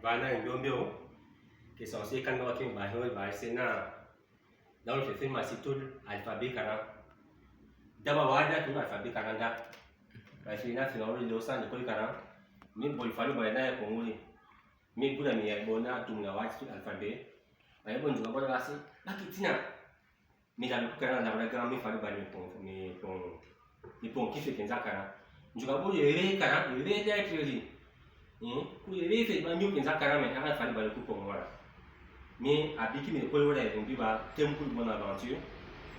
Bana Ndombio, qui est censé quand on va voir Sénat dans le film Massitul alphabet 40. D'abord, on a tout l'alphabet 40. Parce que là, c'est le sang de 40. Mais pour le faire, on va pour mourir. Mais pour la meilleure bonne, tout le monde tout l'alphabet. Mais bon, je vais voir ça. Bah, qui tient. Mais dans le 40, dans le 40, il faut le pont qui fait 15 ans. Je vais voir le 40, le 40. Ku ere fe ba nyu kinza kara me aka fali ba ku ko ngora mi abiki mi ko wala e ba temple bon aventure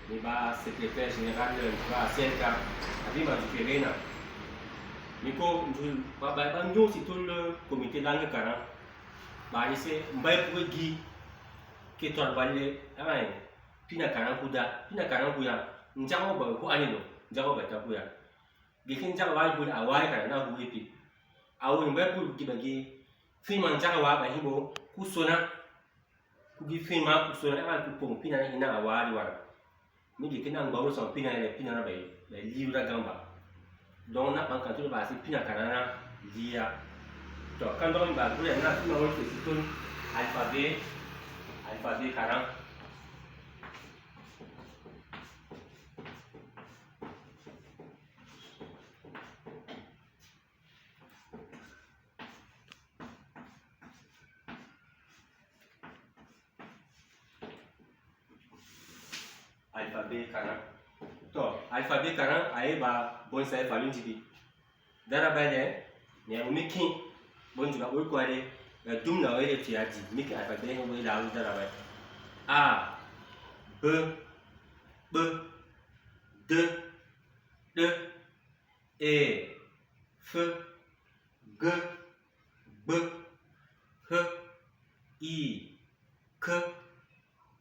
mi ba secrétaire général ba CNK abi ma diferena mi ko ba nyu si tout le comité langue kara ba ese mbai ku gi ke to balé ai pina kara kuya njango ba ku anino njango ba ta kuya gikin njango ba ku awai kara na ku ipi awo ni mbɛ pulu kibagi fima njaga wa ba hibo kusona kugi fima kusona ala ku pong pina ina awari wara migi kina ngbawo so pina ne pina na bai liura gamba don na pan kanto ba si pina kanana lia to kan don ba ku na fima wo se siton alphabet karan alphabet 40 to alphabet 40 aye ba bon sai falun jibi dara bale ne umiki bon juga ul kware ga dum na wele tiaji miki alphabet ho we la dara ba a b b d d e f g b h i k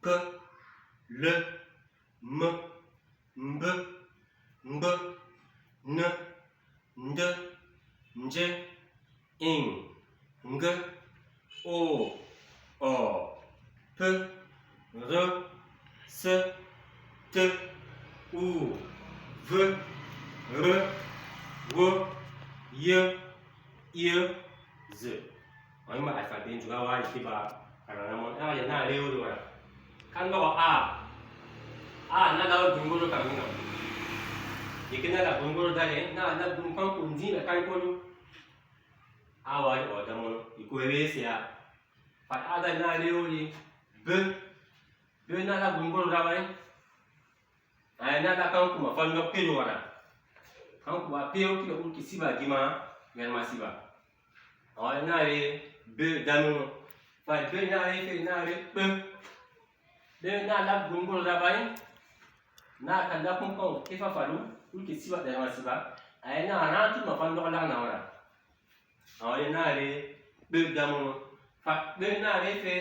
p l m mb mb n nd nj ing ng o p r s t u v r w y y z ai ma alphabet juga wa tiba karena mon ya na leo do kan go na la gunguru kamino ikina la gunguru dale na gungkan kunji la kai kono awa o da mono ikuere sia fa ada na leoli be na la gunguru da bai ai na la kan kuma fa no pelo wala kan kuma pelo ki o ki siba gima gan masiba ai na le be danu fa be na le be na la gunguru da bai na kan da kun kon ke fa falu ku ke siba da masiba ai na na tu ma fan do la na wala ai na le be damu fa be na le fe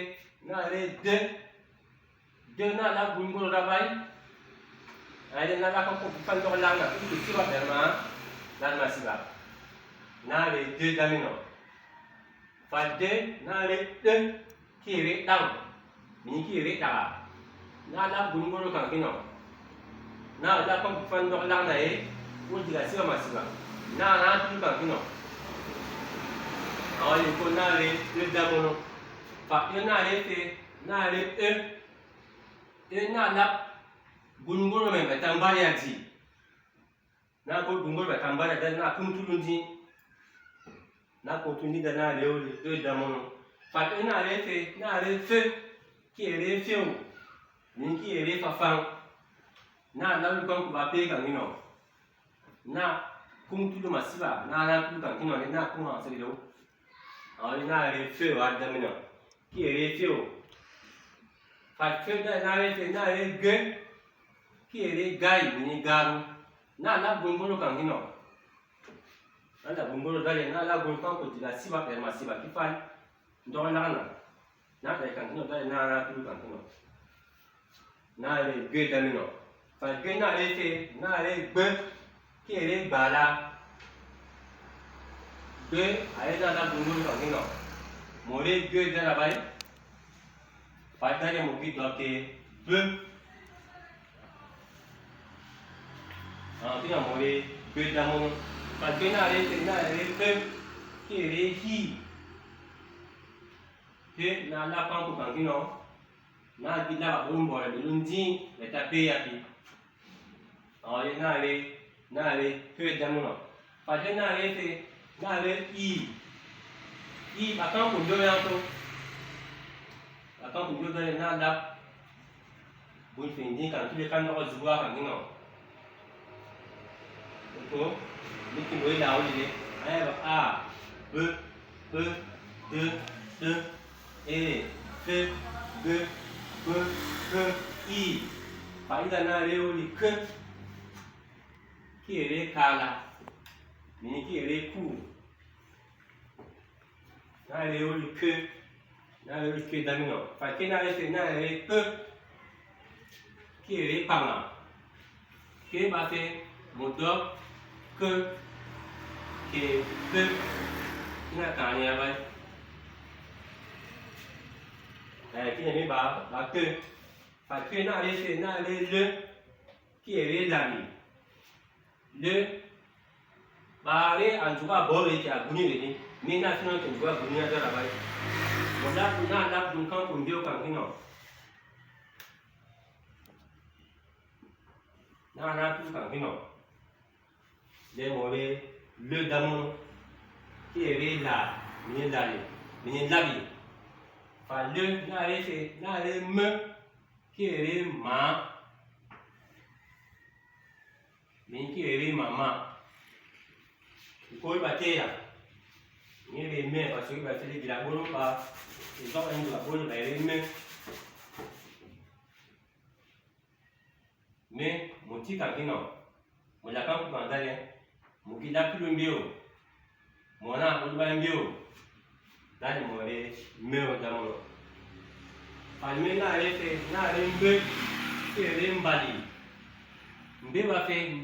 na le de na la gunguru da bai ai na la kan ko fan do la na ku ke siba da masiba na le de damino fa de na le de ki re dang ni ki re da na la gunguru kan kino na la kan fan do la na e wo diga siba masiba na tu kan kino ai ko na le damono fa yo na le te na le na la gunguru me betambari ati na ko gunguru betambari da na kuntulunji na ko tundi da na le o damono fa na le fe ki re feu ni ki re fa fan na la kan ba pe kan ino na kuntulu masiba na tu kan kino na kuma se do ai na re feu a damino ki re feu fa fe da na re ge ki re gai ni garu na la gunguru kan kino na gunguru dale na la gunguru kan ko diga siba per masiba ki fa ndo na da kan kino dale na tu kan kino na re ge damino fa ge na re gbe ki re bala gbe ai da la gunguru kan kino mo re ge da la bai fa da ke mo ki do ke be ki na mo re ge da mo fa ge na re be ki re hi He na la pan ku kan kino na di la ba bon bora de lundi le tape ya pi ye na le he da mo fa je na le fe na le i ba kan ku do ya to ba kan ku do na la bon fe ndi kan tu le kan no zuwa kan kino ko ni ki mới đầu gì đi ai ba a b b d d e f g b g i phải ra na leo đi k kia re kala ni kia re ku na leo đi k na leo đi k da mino phải cái na le k kia re panga kia ba fe một đó cơ kì cơ là cả nhà vậy này cái này mới bà cơ phải cơ na lên lơ kia lên làm gì lơ bà lên ăn chúng ta bỏ đi chả bún gì mình na xin chúng ta bún ra là vậy một đáp chúng con cùng điêu càng cái nào na chúng càng cái nào để mọi le damon qui est là mình là đi và le na le me qui est ma mình qui est mama coi bà tê à nghĩa là me parce que bà fait des labos pas les gens ont la bonne elle me mais mon petit campino mon la camp pour andale mungkin dah belum bio, mana belum bayar bio, dah ni mulai meo dah mula. Almen na mbe, ke mbali, mbe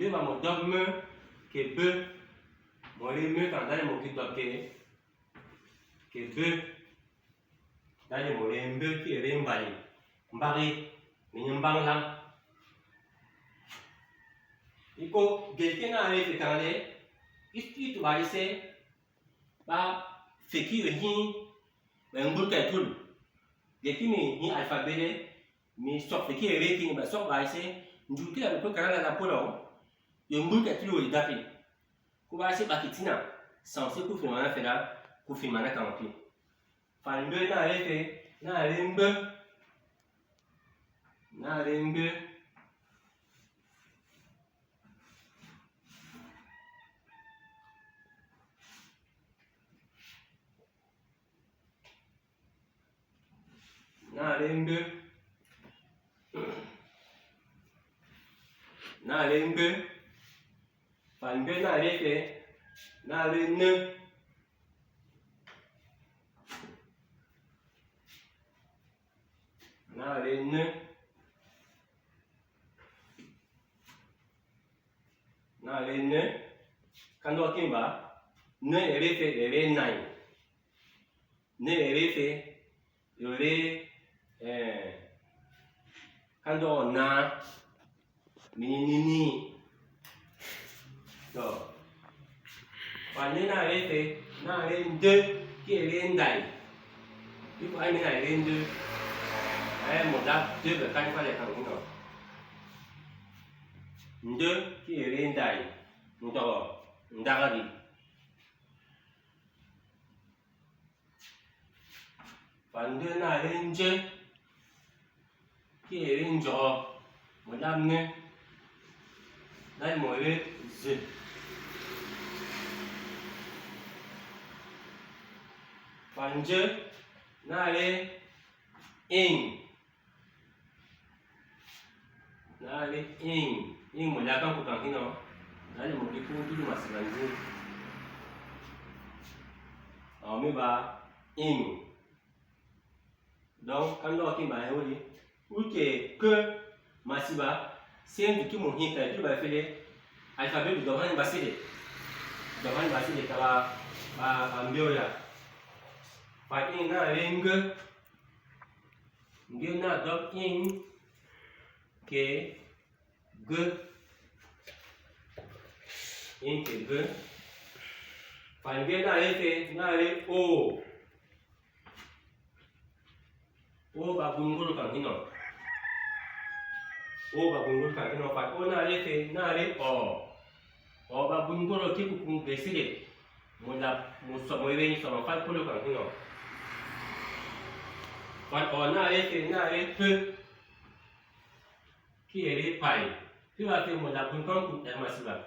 ba mo dogme ke be, mulai mbe kan dah ni mungkin dog ke be, dah ni mulai mbe ke mbali, mbali, menyembang lang. Iko gelke na ke kangale. Itu bari se ba feki hin ba ngul ka tul de kimi ni alphabet mi sok feki ki ba sok bari se njuki la ko kala la polo yo ngul ka tul da pi ko ba se ba kitina sans se ku fi mana fela ku fi mana kan pi fa ngbe na rembe na rembe fan be na refe na renne kan do kimba ne refe nai ne refe yore kan do na ni rồi và như này đây thì nó lên deux kia lên đầy chứ của anh này lên deux đấy một đáp deux là canh qua lại thằng cũng rồi deux kia lên đầy một tờ đa đi và đưa này lên trên kia lên giò một đám nghe đây mỗi lên dịch phần chữ na lên in một lá cong của càng khi nó đấy là một cái khu cái mà sử dụng ở mấy bà in donc quand on qui m'a dit ok que masiba c'est un truc mon hint tu vas faire alphabet de devant basile kala ba mbioya fa in na lengue ngeu na dog in ke g in ke g fa ngeu na le o O ba bunguru kan hino. O ba bunguru kan hino fa o na re fe na re o. O ba bunguru ki ku kung deside. Mula muso mo ibe ni so fa polo kan hino. Fa o na re fe na re pe. Ki ere pai. Ki wa fe mula bunguru ku ta masiba.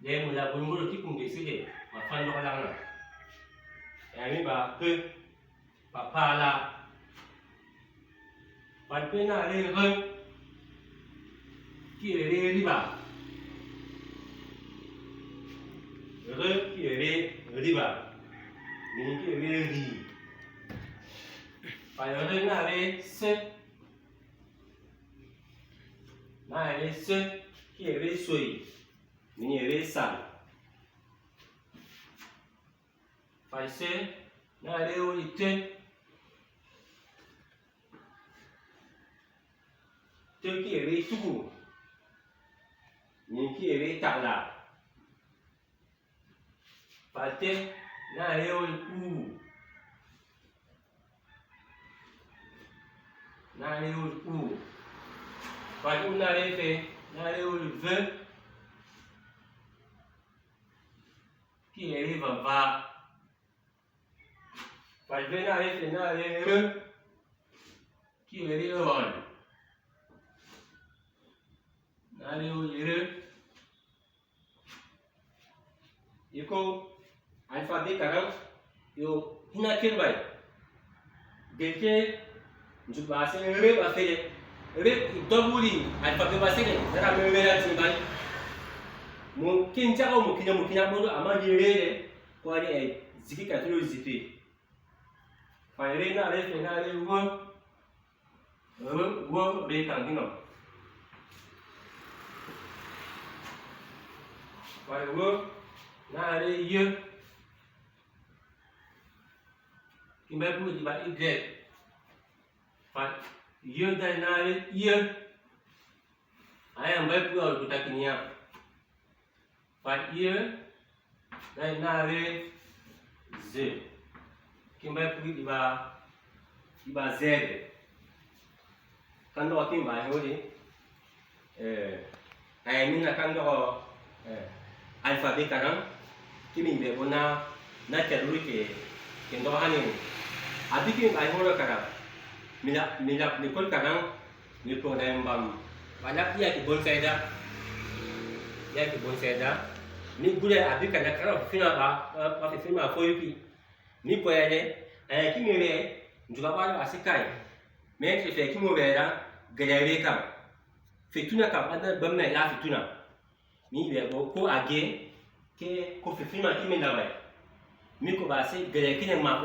Le mula bunguru ki kung deside. Ma fa ndo lang na. Ya ni ba pe pa la. Phần bên này đây hơn kia đây đi vào rồi kia đây đi vào mình kia đây đi phải ở đây là đây xếp này đây xếp kia đây xuôi mình ở đây sẵn phải xếp này đây đi trên trước kia với tu những kia với tạo là và tên là yêu u là yêu u và u là yêu về là yêu vợ kia với và và về là yêu về là yêu kia với rồi Ayo yere Iko alfabe karang yo hina kirbai Delke Juba se re ba fele re dobuli alfabe ba sele dara me me la tibai mo kinja ko mo kina mo ama yere ko ari ziki ka tulo zipi fa re na re fe na re wo re kan dino phải vừa na đây y cái bé bút thì bạn y phải y đây na đây y ai em bé bút ở kita kinia phải y đây na đây z cái bé bút thì ba z kan do kim bài thôi đi ai mình là kan do alfabe karang kimi be bona na charuri ke ndo hani adiki ai hora karang mila nikol karang ni ko na mbam banyak ya ki bonsai da ni gure adika na karang fina ba fina fo yupi ni ko ya de kimi re juga ba asikai me fe kimi be da galere kam fituna kam ada bamna la fituna mi be ko age ke ko fifima kimi lawe mi ko ba se gele kine ma